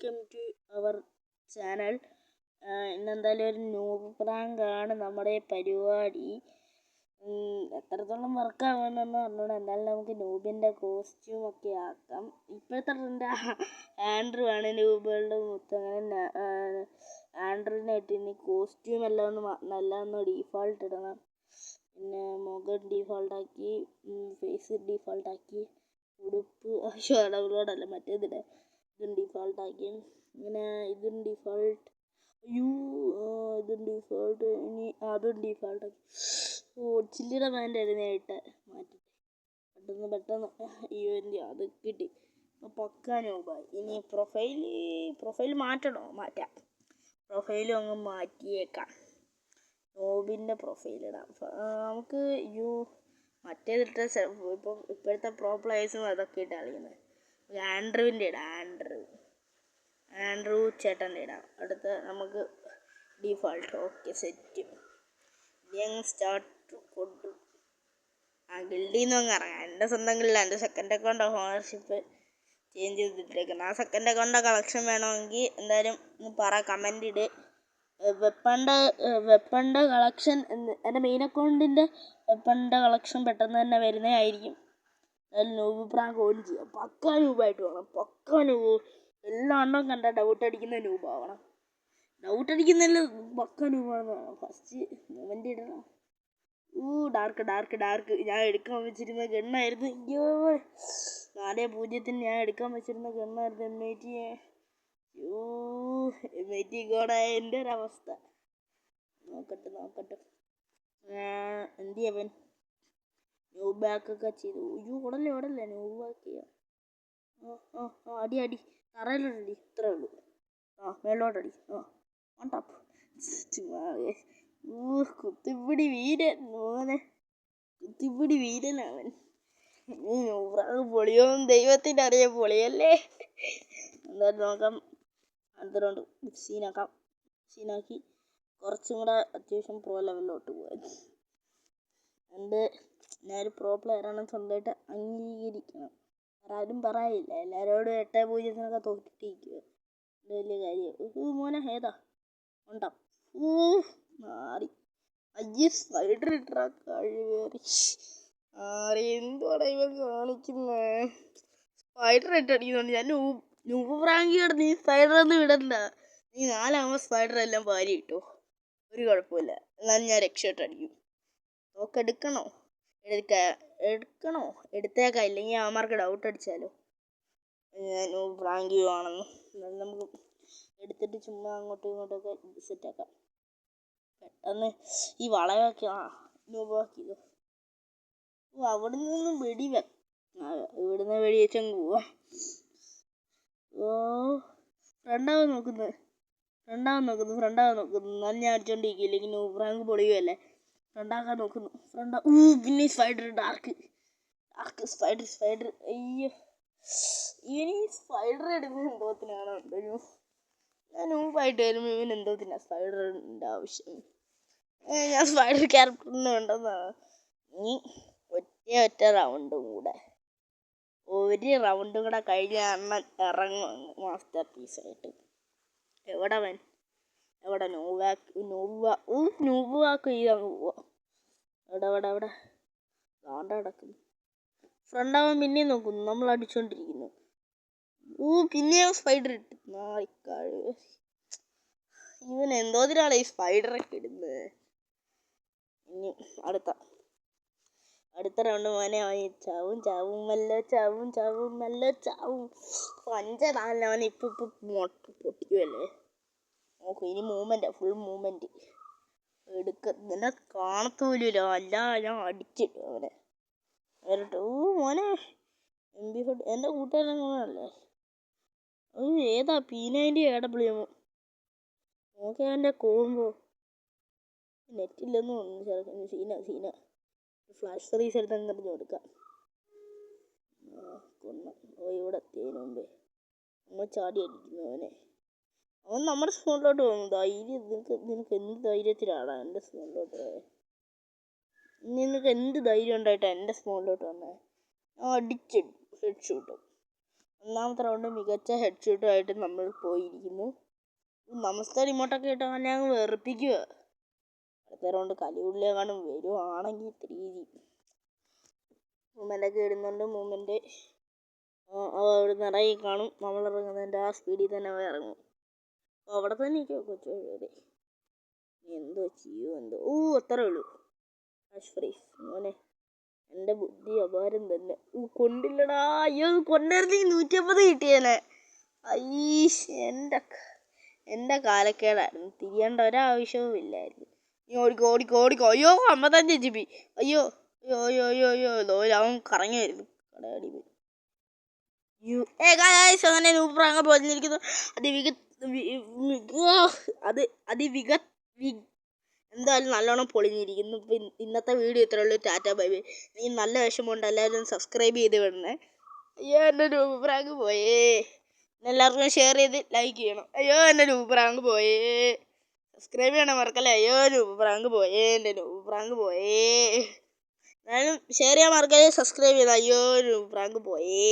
Welcome to our channel. ഇന്നെന്തായാലും ഒരു noob പ്രാങ്കാണ് നമ്മുടെ പരിപാടി. എത്രത്തോളം വർക്കാവുമെന്നൊന്നും അറിഞ്ഞൂടാ. എന്തായാലും നമുക്ക് ന്യൂബിൻ്റെ കോസ്റ്റ്യൂമൊക്കെ ആക്കാം. ഇപ്പോഴത്തെ ട്രെൻഡ് ആൻഡ്രൂ ആണ് ന്യൂബുകളുടെ മൊത്തം. അങ്ങനെ ആൻഡ്രൂവിനെ ഇട്ട് ഇനി കോസ്റ്റ്യൂം എല്ലാം ഒന്ന് ഡീഫോൾട്ട് ഇടണം. പിന്നെ മുഖം ഡീഫോൾട്ടാക്കി, ഫേസ് ഡീഫോൾട്ടാക്കി, ഉടുപ്പ് ഡൗൺലോഡല്ല മറ്റേതിടെ ഇതും ഡീഫോൾട്ടാക്കി. ഇങ്ങനെ ഇതും ഡീഫോൾട്ട്, ഇതും ഡീഫോൾട്ട്, ഇനി അതും ഡീഫോൾട്ടാക്കി. ചില്ലിയുടെ പാൻ്റ് അതിനായിട്ട് മാറ്റി പെട്ടെന്ന് ഇവൻ്റെ അത് കിട്ടി. പക്കാ നോബായി. ഇനി പ്രൊഫൈൽ മാറ്റാം. പ്രൊഫൈലും അങ്ങ് മാറ്റിയേക്കാം. നോബിൻ്റെ പ്രൊഫൈലിടാം നമുക്ക്. മറ്റേതിട്ട ഇപ്പം ഇപ്പോഴത്തെ പ്രോ പ്ലേയേഴ്സും അതൊക്കെ ഇട്ടാണ് കളിക്കുന്നത്. ആൻഡ്രൂവിൻ്റെ ഇടാം. ആൻഡ്രൂ ചേട്ടൻ്റെ ഇടാം. അടുത്ത നമുക്ക് default. Okay, set. Young start കൊണ്ടു ഗിൽഡിൽ നിന്ന് അങ്ങ് ഇറങ്ങാം. എൻ്റെ സ്വന്തം ഗിൽഡാണ്. എൻ്റെ സെക്കൻഡ് അക്കൗണ്ട് ഓണർഷിപ്പ് ചേഞ്ച് ചെയ്തിട്ടേക്കുന്നത്. ആ സെക്കൻഡ് അക്കൗണ്ട് കളക്ഷൻ വേണമെങ്കിൽ എന്തായാലും പറ, കമൻ്റ് ഇട്. വെപ്പണിൻ്റെ കളക്ഷൻ, എൻ്റെ മെയിൻ അക്കൗണ്ടിൻ്റെ വെപ്പണിൻ്റെ കളക്ഷൻ പെട്ടെന്ന് തന്നെ വരുന്നതായിരിക്കും. അതിൽ ന്യൂബ് പ്രാങ്ക് ഓൺ ചെയ്യാം. പക്കാ ന്യൂബായിട്ട് വേണം. പക്കാ ന്യൂബ്. എല്ലാ എണ്ണവും കണ്ടാൽ ഡൗട്ട് അടിക്കുന്ന ന്യൂബാവണം. ഡൗട്ട് അടിക്കുന്നതിൽ പക്ക ന്യൂബാണെന്ന് വേണം. ഫസ്റ്റ് മൂവ്മെൻ്റ് ഇടണം. ഡാർക്ക്. ഞാൻ എടുക്കാൻ വെച്ചിരുന്ന ഗണ്ണായിരുന്നു. 4-0 ഞാൻ എടുക്കാൻ വെച്ചിരുന്ന ഗണ്ണായിരുന്നു MIT ഗോഡായ എൻ്റെ ഒരവസ്ഥ. നോക്കട്ടെ. എന്ത് ചെയ്യവൻ ന്യൂബ് ബാക്കൊക്കെ ചെയ്തു. ഓടല്ലേ ന്യൂബ് ബാക്ക് ചെയ്യാം. അടി തറയിലോട്ടടി. ഇത്രേ ഉള്ളൂ. മേലോട്ടടി. On top. കുത്തിപ്പിടി വീരനവൻ. പൊളിയോന്നും ദൈവത്തിൻ്റെ അറിയാൻ പൊളിയല്ലേ. എന്തായാലും നോക്കാം. അടുത്ത റൗണ്ട് സീനാക്കി കുറച്ചും കൂടെ അത്യാവശ്യം പ്രോ ലെവലിലോട്ട് പോകാൻ. ഞാനൊരു പ്രോ പ്ലെയറാണ് സ്വന്തമായിട്ട് അംഗീകരിക്കണം. ആരും പറയില്ല. എല്ലാവരോടും 8-0 തോറ്റിട്ടിരിക്കുക. വലിയ കാര്യം. മോനെ ഏതാ ഉണ്ടാ മാറി. സ്പൈഡർ ഇട്ടാ കഴിവേറി. എന്തുവാടാ ഇവൻ കാണിക്കുന്നത്? സ്പൈഡർ ഇട്ടടിക്കുന്നുണ്ട്. ഞാൻ ന്യൂബ് പ്രാങ്കിയോട് നീ സ്പൈഡറൊന്നും ഇടണ്ട. നീ 4 സ്പൈഡർ എല്ലാം ഭാര്യ ഇട്ടോ, ഒരു കുഴപ്പമില്ല. എന്നാലും ഞാൻ രക്ഷപ്പെട്ടടിക്കും. എടുക്കണോ? എടുത്തേക്കാം. ഇല്ലെങ്കിൽ അവന്മാർക്ക് ഡൗട്ട് അടിച്ചാലോ ഞാൻ പ്രാങ്ക് ആണെന്ന്. എന്നാലും നമുക്ക് എടുത്തിട്ട് ചുമ്മാ അങ്ങോട്ടും ഇങ്ങോട്ടൊക്കെ സെറ്റാക്കാം. പെട്ടെന്ന് ഈ വളയൊക്കെ ന്യൂബാക്കിയതോ. അവിടെ നിന്ന് ഇവിടുന്ന് വെടി വെച്ചങ്ങ് പോവാ. രണ്ടാമത് നോക്കുന്നു. എന്നാലും ഞാൻ അടിച്ചോണ്ടിരിക്കും. ഇല്ലെങ്കിൽ ന്യൂബ് പ്രാങ്ക് പൊളിയുമല്ലേ. ഫ്രണ്ടാക്കാൻ നോക്കുന്നു. പിന്നെ സ്പൈഡർ ഡാർക്ക് സ്പൈഡർ. അയ്യോ, ഇവന് ഈ സ്പൈഡർ എടുക്കുന്നത് എന്തോത്തിനാണോ? ഞാൻ ന്യൂബായിട്ട് വരുമ്പോൾ ഇവൻ എന്തോത്തിനാ സ്പൈഡറിൻ്റെ ആവശ്യം? ഞാൻ സ്പൈഡർ ക്യാരക്ടറിന് വേണ്ടെന്നാണ്. നീ ഒറ്റ റൗണ്ടും കൂടെ കഴിഞ്ഞ അണ്ണൻ ഇറങ്ങും മാസ്റ്റർ പീസായിട്ട്. എവിടെ ന്യൂബ് വാക്ക് ചെയ്തങ്ങ് പോവാ. എവിടെ കിടക്കുന്നു. ഫ്രണ്ടാവൻ പിന്നെയും നോക്കുന്നു. നമ്മൾ അടിച്ചോണ്ടിരിക്കുന്നു. പിന്നെയും സ്പൈഡർ ഇട്ട്. ഇവൻ എന്തോതിനാണ് ഈ സ്പൈഡറൊക്കെ ഇടുന്നത്? ഇനി അടുത്ത റൗണ്ട് മോനെ ചാവും മല്ലോ. 5-4 അവൻ ഇപ്പൊ പൊട്ടിക്കുമല്ലേ. നോക്കൂ, ഇനി ഫുൾ മൂവ്മെന്റ് നിന്നെ കാണത്തോലുമില്ല. അല്ല, ഞാൻ അടിച്ചിട്ടു അവനെ. മോനെ MP4 എൻ്റെ കൂട്ടുകാരനല്ലേ. ഏതാ P90 AW? നോക്കി അവൻ്റെ കോമ്പോ. നെറ്റില്ലെന്ന് തോന്നുന്നു. സീന ഫ്ലാഷ് സർവീസ് എടുത്ത് അങ്ങറിഞ്ഞു കൊടുക്കാം. ഇവിടെ എത്തിയതിന് മുമ്പേ നമ്മൾ ചാടി അടിക്കുന്നു അവനെ. അവൻ നമ്മുടെ സ്പോണിലോട്ട് പോകുന്നു. നിനക്ക് എന്ത് ധൈര്യത്തിലാണ് എൻ്റെ സ്പോണിലോട്ട്? നിനക്ക് എന്ത് ധൈര്യം ഉണ്ടായിട്ടാണ് എൻ്റെ സ്പോണിലോട്ട് വന്നത്? അടിച്ച് ഹെഡ് ഷൂട്ട്. ഒന്നാമത്തെ റൗണ്ട് മികച്ച ഹെഡ്ഷൂട്ടുമായിട്ട് നമ്മൾ പോയിരിക്കുന്നു. നമസ്തേ റിമോട്ടൊക്കെ ഇട്ട് അങ്ങനെ അങ്ങ് വെറുപ്പിക്കുക. അടുത്ത റൗണ്ട് കലിയുള്ളിയെങ്ങാനും വരുവാണെങ്കിൽ 3G മൂവ്മെൻ്റൊക്കെ ഇടുന്നുണ്ട്. മൂവ്മെൻറ്റ് അവിടെ നിന്ന് ഇറങ്ങി കാണും. നമ്മൾ ഇറങ്ങുന്നതിൻ്റെ ആ സ്പീഡിൽ തന്നെ ഇറങ്ങും. അവിടെ തന്നെ കൊച്ചു എന്തോ ചെയ്യോ എന്തോ. അത്രേ ഉള്ളൂ. മോനെ എൻ്റെ ബുദ്ധി അപാരം തന്നെ. കൊണ്ടില്ലടാ. അയ്യോ കൊണ്ടായിരുന്നെങ്കിൽ 150 കിട്ടിയേനെ. എൻ്റെ കാലക്കേടായിരുന്നു. തിരിയേണ്ട ഒരാവശ്യവും ഇല്ലായിരുന്നു. നീ ഓടിക്കോ. അയ്യോ 55 GB. അയ്യോ അവൻ കറങ്ങി വരുന്നു. കടയാടി പോയി. അങ്ങനെ നൂപ്രാങ്ങ പൊതിഞ്ഞിരിക്കുന്നു. എന്തായാലും നല്ലോണം പൊളിഞ്ഞിരിക്കുന്നു. ഇന്നത്തെ വീഡിയോ ഇത്രേ ഉള്ളൂ. Tata bye bye. ഈ നല്ല വിഷമമുണ്ട്. എല്ലാവരും സബ്സ്ക്രൈബ് ചെയ്ത് വിടണേ. അയ്യോ എൻ്റെ നൂപ്രാങ്ക് പോയേ. എല്ലാവർക്കും ഷെയർ ചെയ്ത് ലൈക്ക് ചെയ്യണം. അയ്യോ എൻ്റെ നൂപ്രാങ്ക് പോയേ. സബ്സ്ക്രൈബ് ചെയ്യണം മറക്കല്ലേ. അയ്യോ നൂപ്രാങ്ക് പോയേ. എൻ്റെ നൂപ്രാങ്ക് പോയേ. എന്നാലും ഷെയർ ചെയ്യാൻ മറക്കല്ലേ. സബ്സ്ക്രൈബ് ചെയ്താൽ. അയ്യോ നൂപ്രാങ്ക് പോയേ.